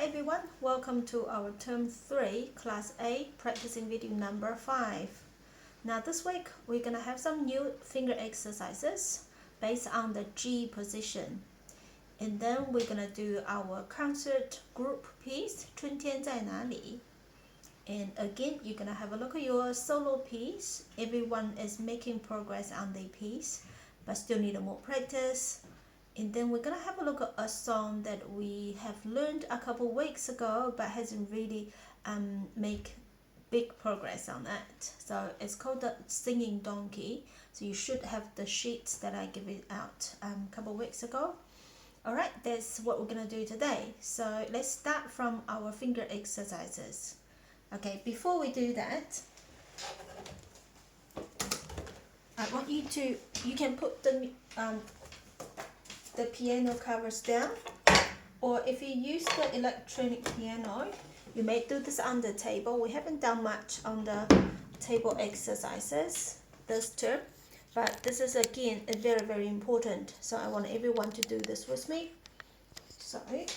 everyone, welcome to our term 3 class A practicing video number 5. Now this week we're gonna have some new finger exercises based on the G position, and then we're gonna do our concert group piece 春天在哪里, and again you're gonna have a look at your solo piece. Everyone is making progress on their piece but still need more practice. And then we're gonna have a look at a song that we have learned a couple weeks ago but hasn't really make big progress on that. So it's called the Singing Donkey. So you should have the sheets that I gave it out a couple weeks ago. Alright, that's what we're gonna do today. So let's start from our finger exercises. Okay, before we do that, I want you can put the piano covers down, or if you use the electronic piano, you may do this on the table. We haven't done much on the table exercises this term, but this is again very important, so I want everyone to do this with me. So here,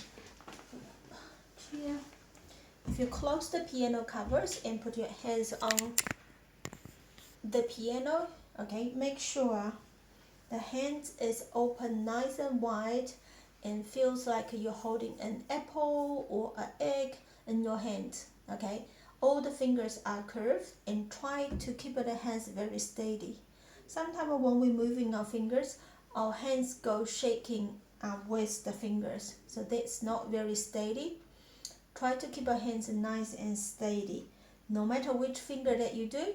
if you close the piano covers and put your hands on the piano, okay, make sure the hand is open nice and wide and feels like you're holding an apple or an egg in your hand. Okay, all the fingers are curved and try to keep the hands very steady. Sometimes when we're moving our fingers, our hands go shaking with the fingers, so that's not very steady. Try to keep our hands nice and steady. No matter which finger that you do,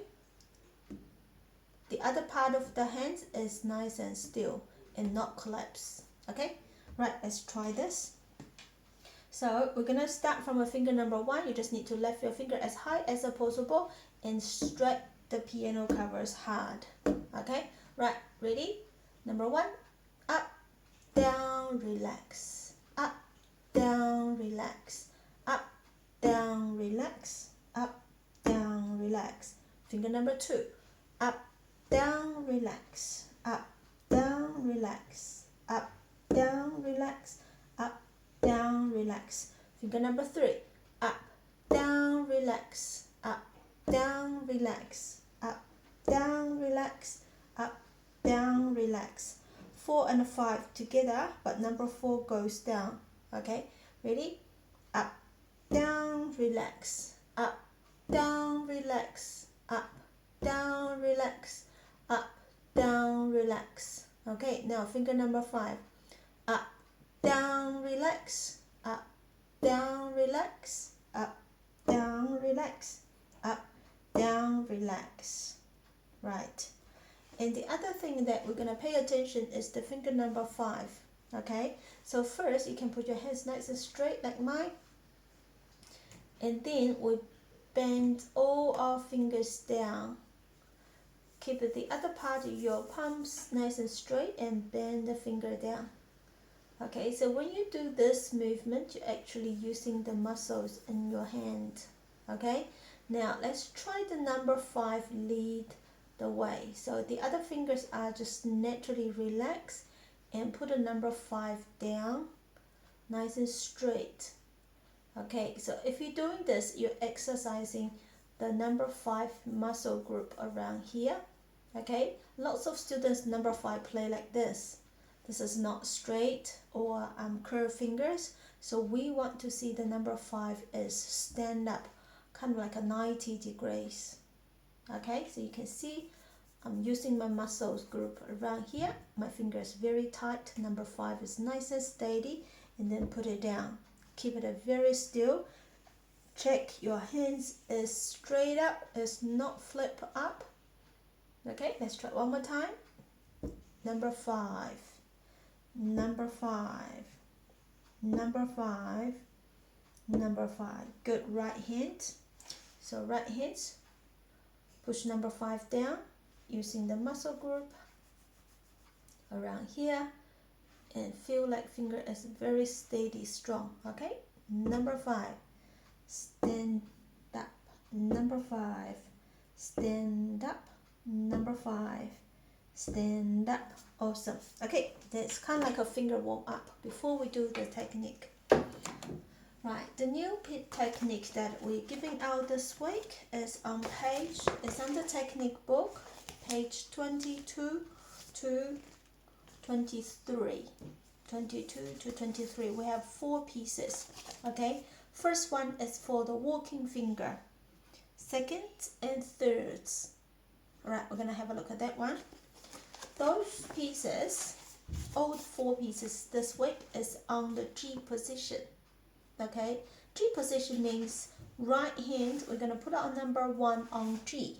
the other part of the hands is nice and still and not collapse. Okay, right, let's try this. So we're gonna start from a finger number 1. You just need to lift your finger as high as possible and stretch the piano covers hard. Okay, right, ready? Number 1, up, down, relax, up, down, relax, up, down, relax, up, down, relax. Finger number 2, up, down, relax, up, down, relax, up, down, relax, up, down, relax. Finger number 3, up, down, relax, up, down, relax, up, down, relax, up, down, relax. 4 and 5 together, but number 4 goes down. Okay, ready? Up, down, relax, up, down, relax, up, down, relax, up, down, relax. Okay, now finger number 5, up, down, relax, up, down, relax, up, down, relax, up, down, relax. Right, and the other thing that we're going to pay attention is the finger number 5. Okay, so first you can put your hands nice and straight like mine, and then we bend all our fingers down. Keep the other part of your palms nice and straight and bend the finger down. Okay, so when you do this movement, you're actually using the muscles in your hand. Okay, now let's try the number 5 lead the way. So the other fingers are just naturally relaxed and put the number 5 down nice and straight. Okay, so if you're doing this, you're exercising the number 5 muscle group around here. Okay, lots of students number 5 play like this. This is not straight or curved fingers, so we want to see the number 5 is stand up, kind of like a 90 degrees. Okay, so you can see I'm using my muscles group around here. My finger is very tight. Number 5 is nice and steady, and then put it down. Keep it very still. Check your hands is straight up, is not flip up. Okay, let's try one more time. Number 5, number 5, number 5, number 5. Good. Right hand. So right hands, push number 5 down using the muscle group around here, and feel like finger is very steady, strong. Okay, number 5, stand up. Number 5, stand up. Number 5, stand up. Awesome. Okay, that's kind of like a finger warm up before we do the technique. Right, the new technique that we're giving out this week is on it's on the technique book, page 22 to 23. 22 to 23. We have 4 pieces. Okay, first one is for the walking finger, second and thirds. All right, we're gonna have a look at that one. Those pieces, all 4 pieces this week, is on the G position. Okay, G position means right hand, we're going to put our number 1 on G.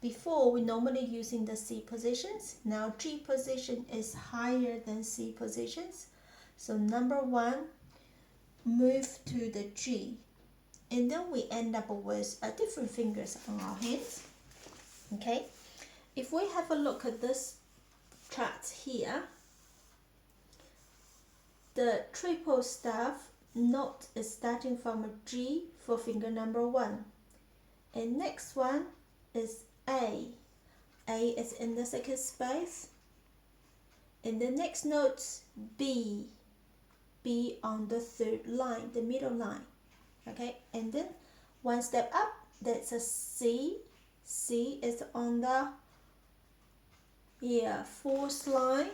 Before, we normally using the C positions. Now G position is higher than C positions. So number 1, move to the G. And then we end up with different fingers on our hands. Okay, if we have a look at this chart here, the triple staff note is starting from a G for finger number 1. And next one is A. A is in the second space. And the next note, B. B on the third line, the middle line. Okay, and then one step up, that's a C. C is on the fourth line.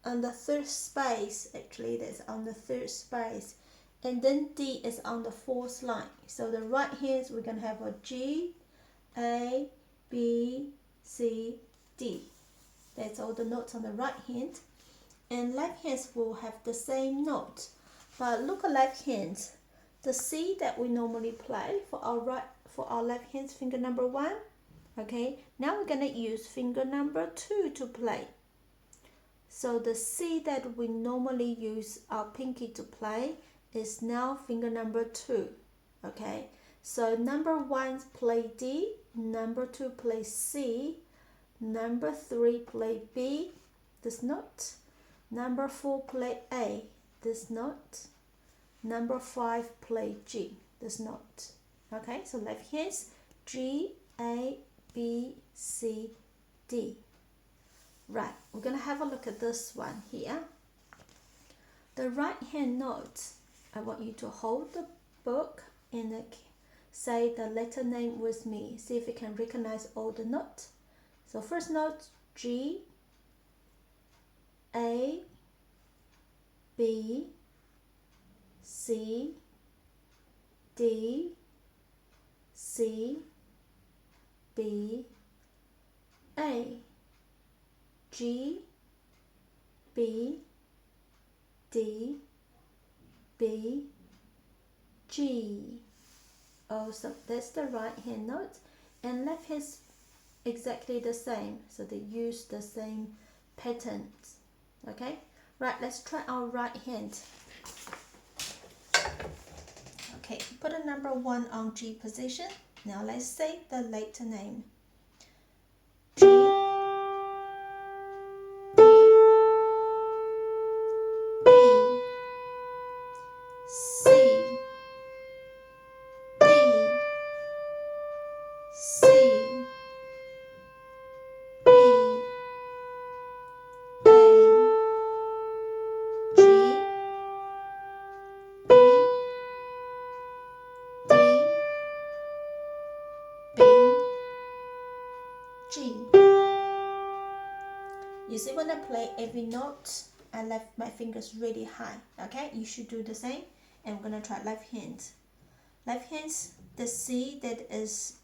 On the third space, actually that's on the third space, and then D is on the fourth line. So the right hands, we're going to have a G, A, B, C, D. That's all the notes on the right hand. And left hands will have the same note, but look at left hands. The C that we normally play for our left hands, finger number 1. Okay, now we're going to use finger number 2 to play. So the C that we normally use our pinky to play is now finger number 2. Okay, so number 1 play D, number 2 play C, number 3 play B, this note, number 4 play A, this note, number 5 play G, this note. Okay, so left hands, G, A, B, C, D. Right, we're going to have a look at this one here. The right hand note, I want you to hold the book and say the letter name with me. See if you can recognize all the notes. So first note, G, A, B, C, D, C, B, A. G, B, D, B, G. Oh, so that's the right hand note, and left hand's exactly the same, so they use the same patterns. Okay, right, let's try our right hand. Okay, put a number 1 on G position. Now let's say the letter name. G, G. You see, when I play every note, I left my fingers really high. Okay, you should do the same. And we're gonna try left hand. Left hands, the C that is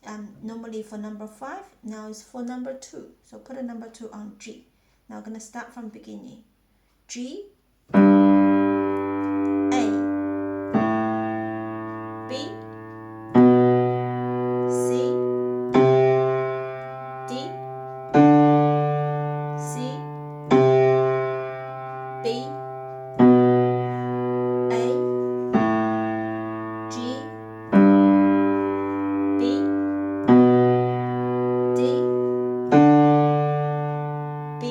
normally for number 5, now is for number 2. So put a number 2 on G. Now we're gonna start from beginning. G, A, B, C, D, C, B, A, G, B, D, B,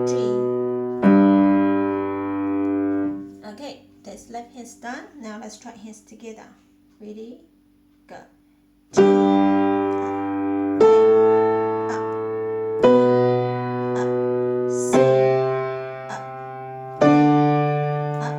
G. Okay, that's left hands done. Now let's try hands together. Ready? Go. G, up, up, C, up, up,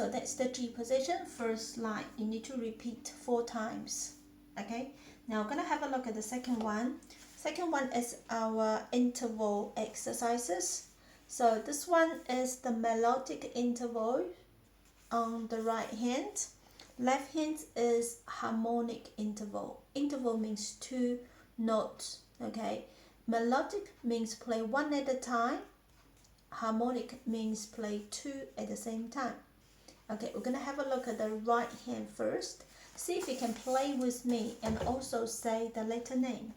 So that's the G position. First line, you need to repeat 4 times. Okay, now we're gonna have a look at the second one. Second one is our interval exercises. So this one is the melodic interval on the right hand. Left hand is harmonic interval. Interval means 2 notes. Okay, melodic means play 1 at a time. Harmonic means play 2 at the same time. Okay, we're gonna have a look at the right hand first. See if you can play with me and also say the letter name.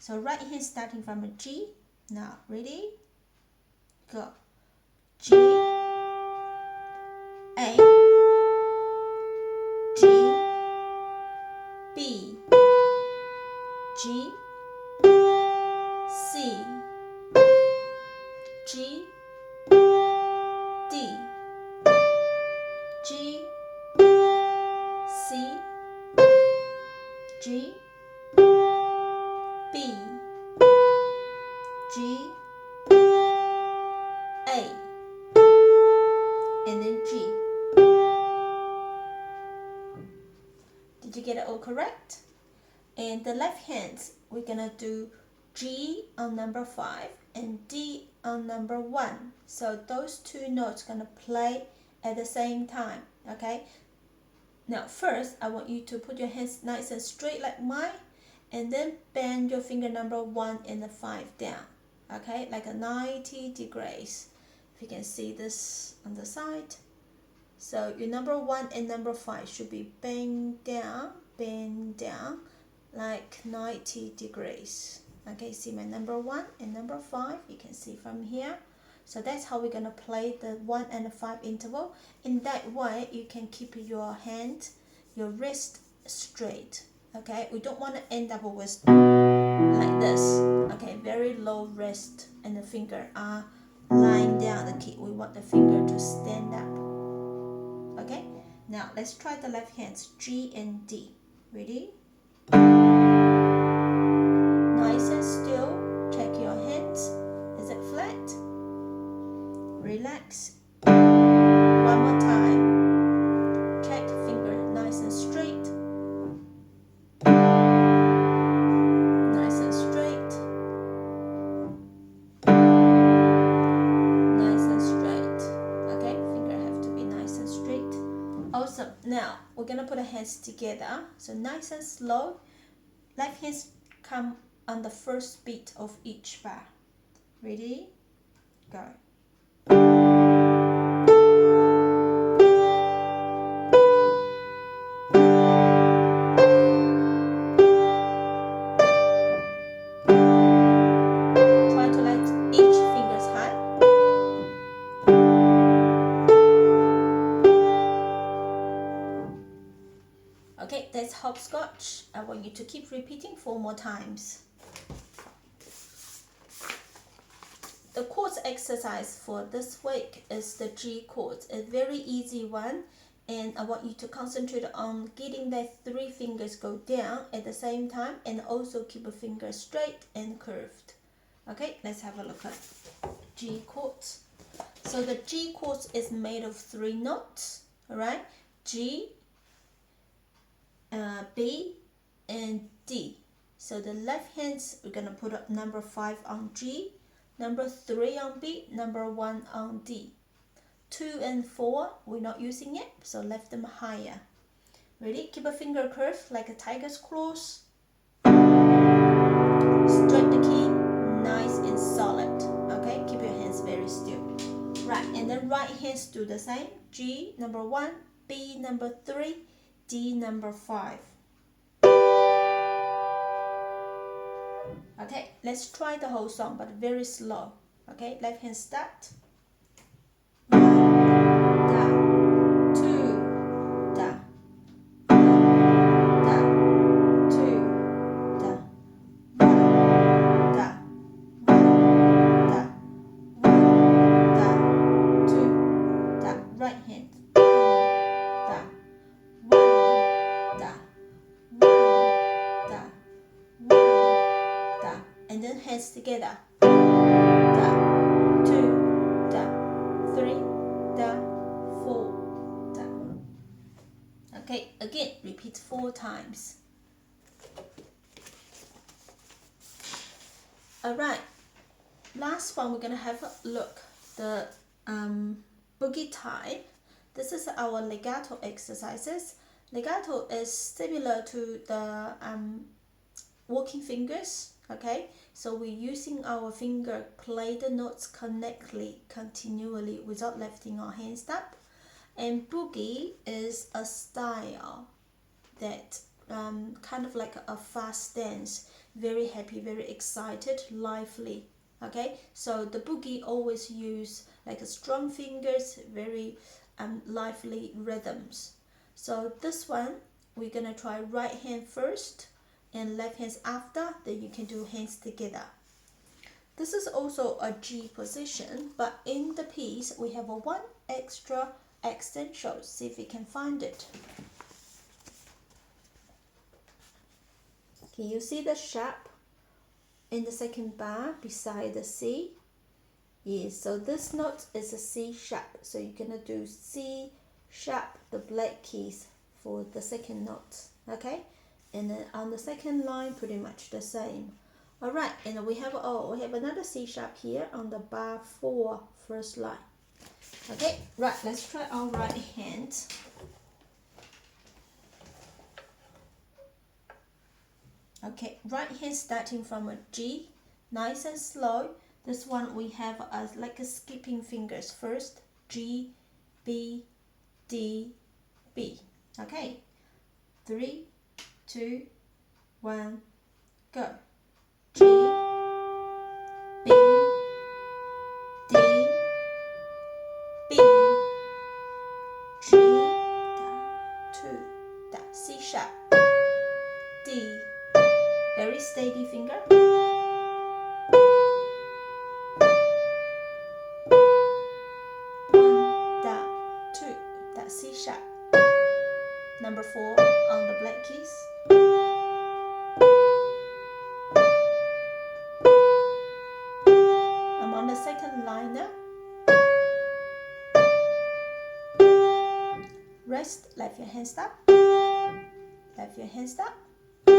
So right hand starting from a G. Now, ready? Go. G, A, G, B, G, C, G, D, G, C, G, B, G, A, and then G. Did you get it all correct? And the left hand, we're gonna do G on number 5 and D on number 1. So those 2 notes gonna play at the same time. Okay. Now first, I want you to put your hands nice and straight like mine, and then bend your finger number 1 and the 5 down. Okay, like a 90 degrees. If you can see this on the side. So your number 1 and number 5 should be bend down, like 90 degrees. Okay, see my number 1 and number 5, you can see from here. So that's how we're gonna play the 1 and the 5 interval. In that way, you can keep your hand, your wrist straight. Okay, we don't want to end up with like this. Okay, very low wrist and the finger are lying down the key. We want the finger to stand up. Okay, now let's try the left hands, G and D. Ready? Nice and still. Check your hands. Is it flat? Relax. One more time. Check finger nice and straight. Nice and straight. Nice and straight. Okay, finger have to be nice and straight. Awesome. Now we're gonna put our hands together. So nice and slow. Left hands come on the first beat of each bar. Ready? Go. Okay, that's hopscotch. I want you to keep repeating 4 more times. The chords exercise for this week is the G chords, a very easy one, and I want you to concentrate on getting the 3 fingers go down at the same time and also keep a finger straight and curved. Okay, let's have a look at G chords. So the G chords is made of 3 notes, alright? G, B, and D. So the left hands, we're gonna put up number 5 on G, number 3 on B, number 1 on D. 2 and 4, we're not using it, so left them higher. Ready? Keep a finger curved like a tiger's claws. Straight the key, nice and solid. Okay, keep your hands very still. Right, and then right hands do the same. G, number 1, B, number 3, D, number 5. Okay, let's try the whole song, but very slow. Okay, left hand start. 1, da, 2, da, 1, da, 2, da, 1, da, 1, da, 1, da, 2, da. Right hand. 1, da, 1, da, 1, da, 1, da. And then hands together. Da, 2, da, 3, da, 4, repeat 4 times. Alright, last one we're going to have a look. The boogie type. This is our legato exercises. Legato is similar to the walking fingers, okay? So we're using our finger play the notes continually without lifting our hands up. And boogie is a style that kind of like a fast dance, very happy, very excited, lively, okay? So the boogie always use like a strong fingers, very lively rhythms. So this one we're gonna try right hand first and left hands after, then you can do hands together. This is also a G position, but in the piece we have a one extra extension. See if you can find it. Can you see the sharp in the second bar beside the C? Yes, so this note is a C sharp, so you're gonna do C sharp, the black keys for the second note, okay? And then on the second line, pretty much the same. All right, and we have another C sharp here on the bar 4, first line. Okay, right, let's try our right hand. Okay, right hand starting from a G, nice and slow. This one we have like a skipping fingers first, G, B, D, B. Okay, 3, 2, 1, go. G, B, D, B, G, da, 2, da, C sharp, D, very steady finger, 1, da, 2, da, C sharp, number 4 on the black keys. I'm on the second line now. Rest, left your hands up, left your hands up, 2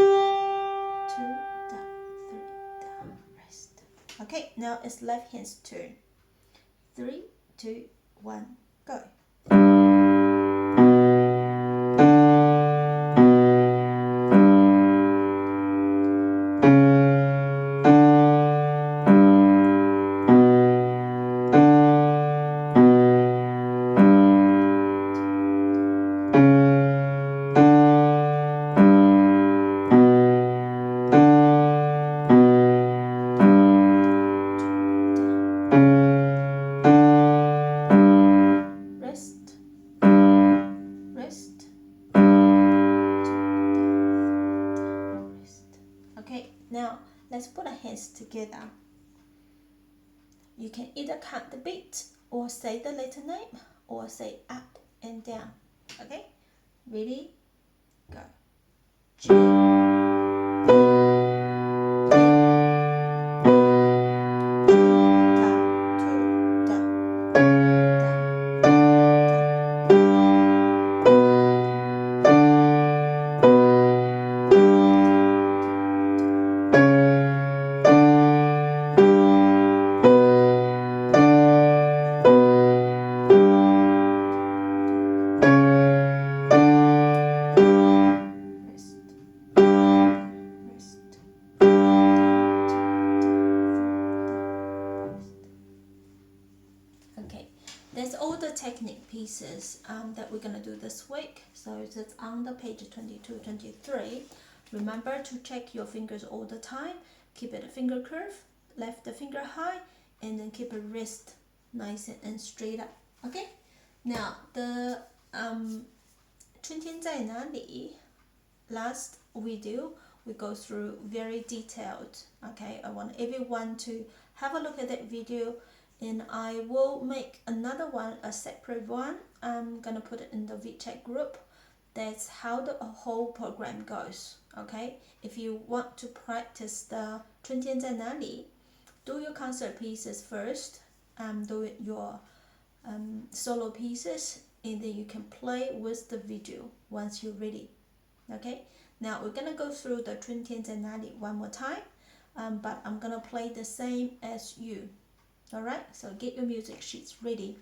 down, 3 down, rest. Okay, now it's left hand's turn. 3, 2, 1, go. Now let's put our hands together. You can either count the beat or say the letter name or say up and down. Okay, ready, go. G, B, That's all the technique pieces that we're going to do this week. So it's on the page 22, 23. Remember to check your fingers all the time. Keep it a finger curve, left the finger high, and then keep a wrist nice and straight up. Okay? Now, the 春天在哪里 last video, we go through very detailed. Okay? I want everyone to have a look at that video. And I will make another one, a separate one. I'm gonna put it in the VChat group. That's how the whole program goes. Okay, if you want to practice the 春天在哪里, do your concert pieces first. Do your solo pieces, and then you can play with the video once you're ready. Okay, now we're gonna go through the 2090 one more time, but I'm gonna play the same as you. Alright, so get your music sheets ready.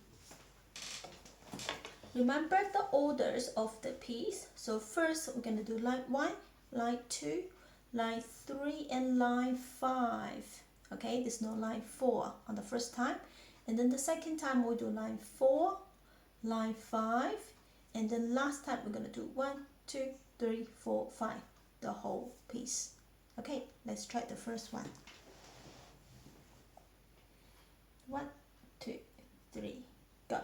Remember the orders of the piece. So first we're gonna do line 1, line 2, line 3, and line 5. Okay, there's no line 4 on the first time. And then the second time we'll do line 4, line 5, and then last time we're gonna do 1, 2, 3, 4, 5, the whole piece. Okay, let's try the first one. 1, 2, 3, go.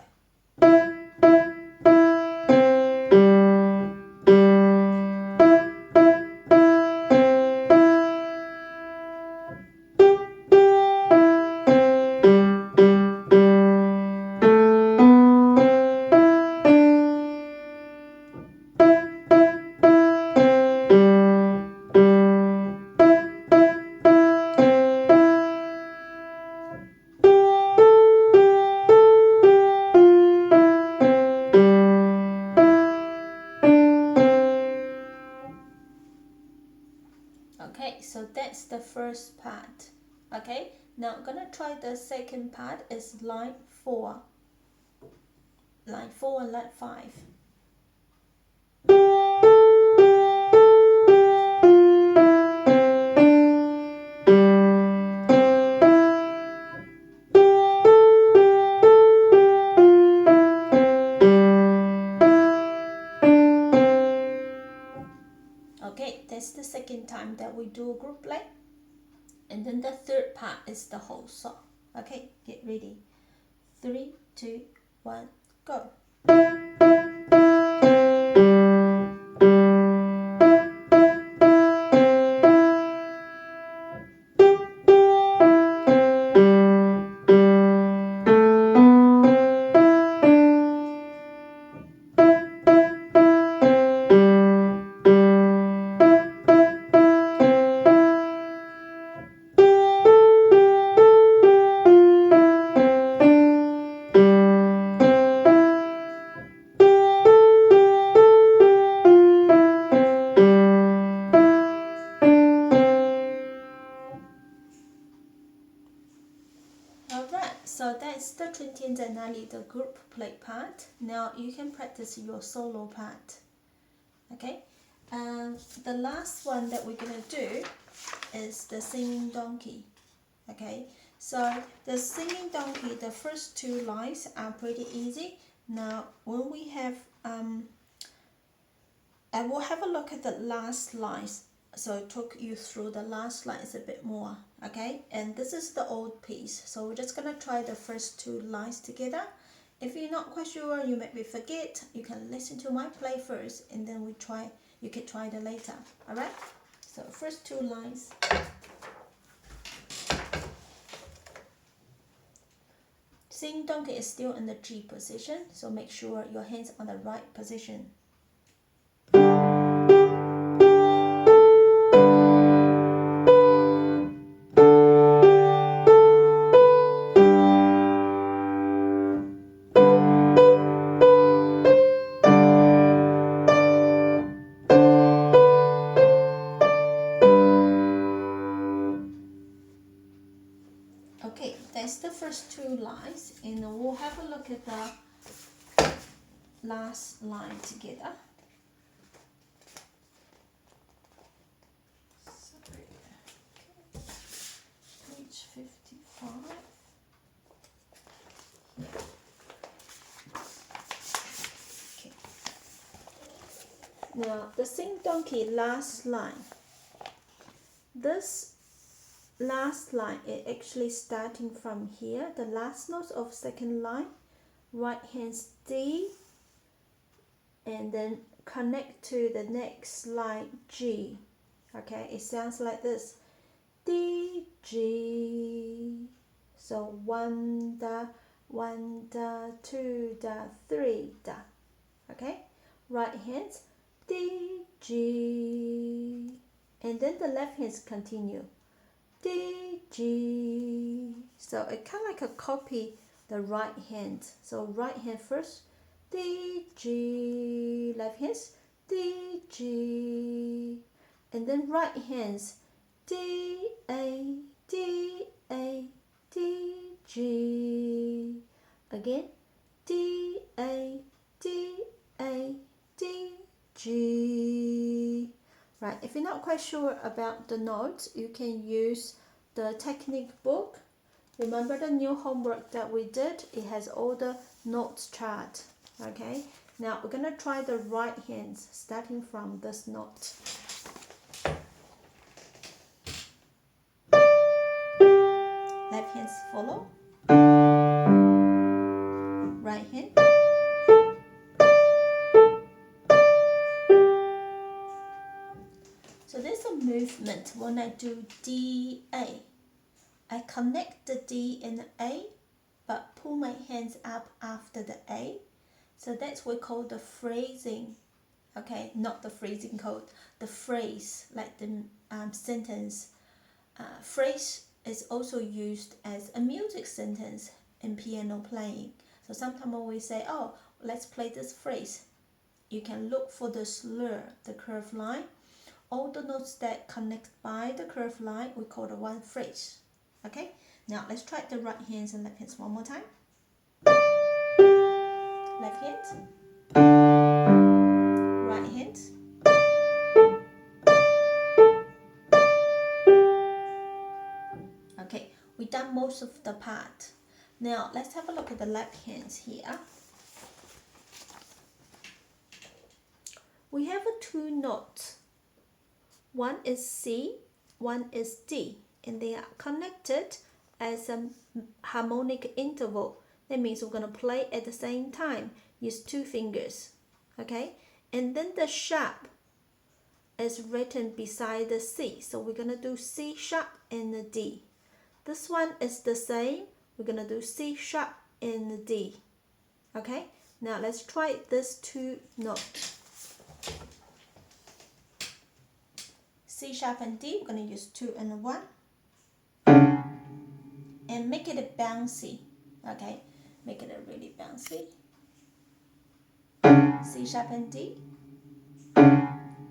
Okay, so that's the first part. Okay, now I'm gonna try the second part. Is line 4, line 4 and line 5. Okay, that's the second time that we do a group play. And then the third part is the whole song. Okay, get ready. 3, 2, 1, go. So that's the 2090, the group play part. Now you can practice your solo part. Okay, the last one that we're gonna do is the singing donkey. Okay, so the singing donkey, the first 2 lines are pretty easy. Now when we have I will have a look at the last lines. So I took you through the last lines a bit more, okay? And this is the old piece. So we're just gonna try the first 2 lines together. If you're not quite sure, you maybe forget, you can listen to my play first and then you can try it later, alright? So first 2 lines. Singing donkey is still in the G position, so make sure your hands are on the right position. Okay, that's the first 2 lines, and we'll have a look at the last line together. Sorry. Okay. Page 55. Yeah. Okay. Now the sing donkey last line. This last line is actually starting from here, the last note of second line, right hand D, and then connect to the next line G. Okay, it sounds like this: D, G. So 1 da, 1 da, 2 da, 3 da. Okay, right hand D, G, and then the left hands continue D, G. So it kind of like a copy the right hand. So right hand first, D, G, left hands D, G. And then right hands, D, A, D, A, D, G. Again, D, A, D, A, D, G. Right, if you're not quite sure about the notes, you can use the technique book. Remember the new homework that we did? It has all the notes chart. Okay, now we're gonna try the right hands starting from this note. Left hands follow. Right hand. So there's a movement when I do D, A. I connect the D and the A, but pull my hands up after the A. So that's what we call the phrasing. Okay, not the phrasing code, the phrase, like the sentence. Phrase is also used as a music sentence in piano playing. So sometimes when we say, oh, let's play this phrase, you can look for the slur, the curved line. All the notes that connect by the curved line, we call the one phrase. Okay, now let's try the right hands and left hands one more time. Left hand, right hand. Okay, we've done most of the part. Now let's have a look at the left hands here. We have two notes. One is C, one is D, and they are connected as a harmonic interval. That means we're going to play at the same time. Use two fingers. Okay, and then the sharp is written beside the C. So we're going to do C sharp and the D. This one is the same. We're going to do C sharp and the D. Okay, now let's try these two notes. C sharp and D, we're going to use 2 and 1. And make it a bouncy. Okay, make it a really bouncy. C sharp and D.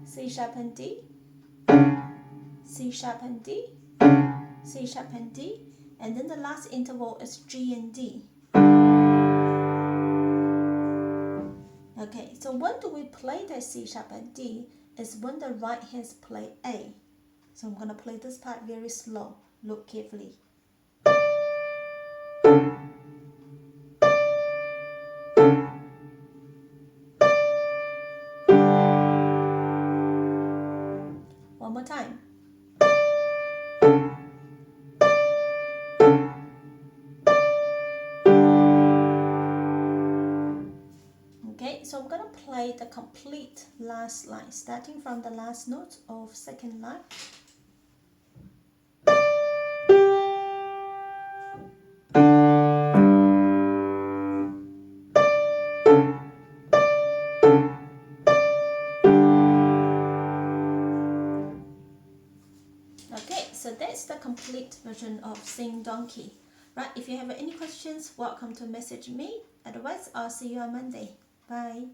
C sharp and D. C sharp and D. C sharp and D. And then the last interval is G and D. Okay, so when do we play the C sharp and D? Is when the right hands play A. So I'm going to play this part very slow. Look carefully. One more time. Okay, so I'm going to play the complete last line, starting from the last note of second line. Okay, so that's the complete version of Sing Donkey. Right, if you have any questions, welcome to message me. Otherwise, I'll see you on Monday. Bye.